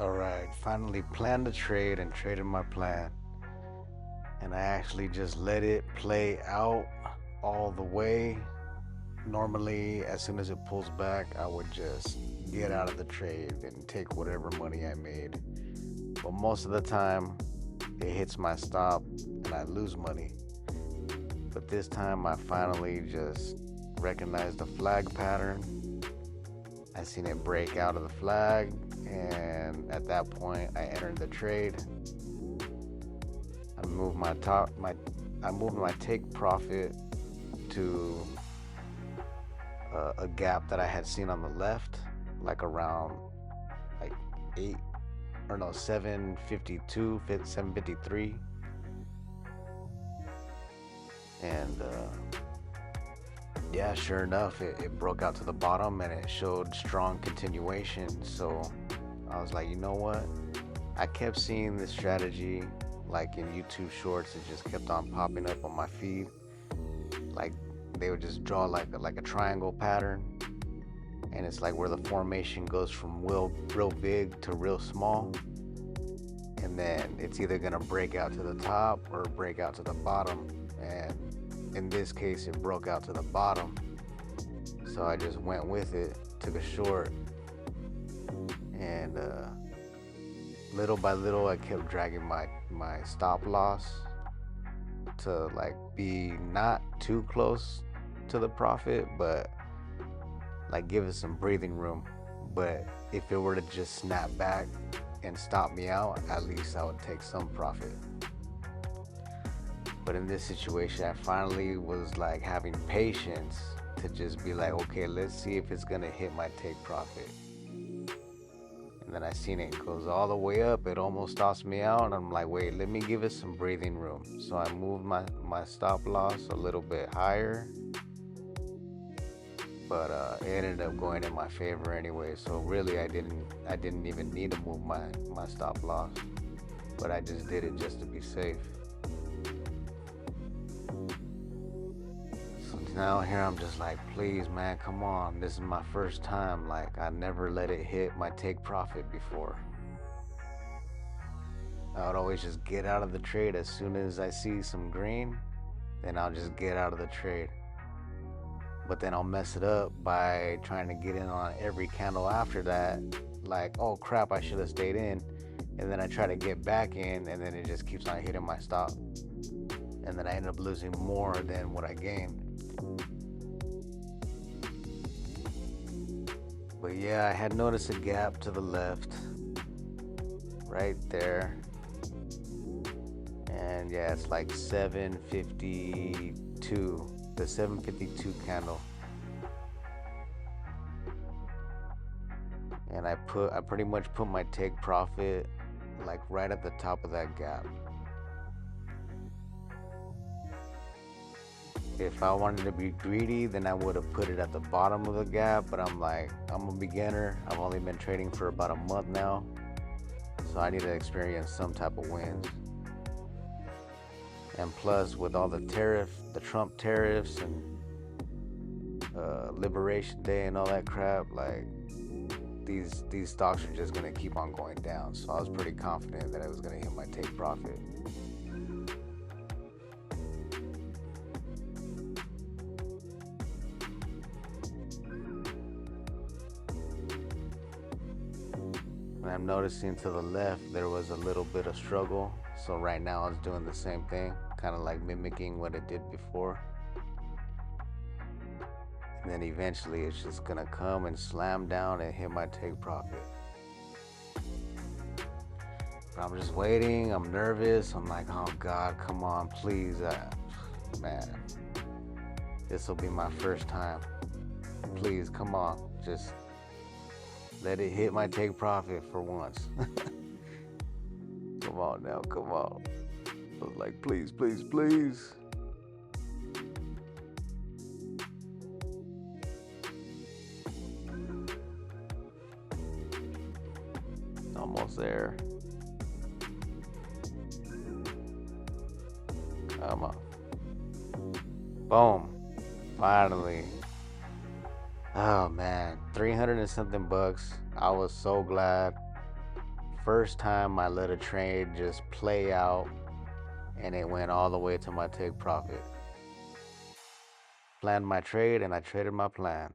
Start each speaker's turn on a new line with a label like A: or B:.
A: Alright, finally planned the trade and traded my plan. And I actually just let it play out all the way. Normally, as soon as it pulls back, I would just get out of the trade and take whatever money I made. But most of the time, it hits my stop and I lose money. But this time, I finally just recognized the flag pattern. I seen it break out of the flag, and at that point, I entered the trade. I moved my top my I moved my take profit to a gap that I had seen on the left, like around like eight or no 752, 753, and yeah, sure enough, it broke out to the bottom and it showed strong continuation. So I was like, you know what? I kept seeing this strategy like in YouTube shorts. It just kept on popping up on my feed. Like they would just draw like a triangle pattern, and it's like where the formation goes from real big to real small, and then it's either gonna break out to the top or break out to the bottom. And in this case, it broke out to the bottom, so I just went with it, took a short, and little by little, I kept dragging my stop loss to like be not too close to the profit, but like give it some breathing room. But if it were to just snap back and stop me out, at least I would take some profit. But in this situation, I finally was like having patience to just be like, okay, let's see if it's gonna hit my take profit. And then I seen it goes all the way up. It almost stops me out, and I'm like, wait, let me give it some breathing room. So I moved my stop loss a little bit higher, but it ended up going in my favor anyway. So really, I didn't even need to move my stop loss, but I just did it just to be safe. So now here I'm just like, please, man, come on. This is my first time. Like I never let it hit my take profit before. I would always just get out of the trade as soon as I see some green. Then I'll just get out of the trade. But then I'll mess it up by trying to get in on every candle after that. Like, oh crap, I should have stayed in. And then I try to get back in, and then it just keeps on hitting my stop. And then I end up losing more than what I gained. But yeah, I had noticed a gap to the left, right there. And yeah, it's like 752, the 752 candle. And I pretty much put my take profit like right at the top of that gap. If I wanted to be greedy, then I would have put it at the bottom of the gap, but I'm like, I'm a beginner. I've only been trading for about a month now, so I need to experience some type of wins. And plus, with all the Trump tariffs and Liberation Day and all that crap, like these stocks are just gonna keep on going down. So I was pretty confident that I was gonna hit my take profit. And I'm noticing to the left there was a little bit of struggle. So right now I was doing the same thing, kind of like mimicking what it did before. And then eventually it's just gonna come and slam down and hit my take profit. But I'm just waiting. I'm nervous. I'm like, oh God, come on, please, man. This will be my first time. Please, come on, just let it hit my take profit for once. Come on now, come on. I was like, please, please, please. Almost there. Come on. Boom. Finally. Oh man, 300 and something bucks. I was so glad. first time I let a trade just play out and it went all the way to my take profit. Planned my trade and I traded my plan.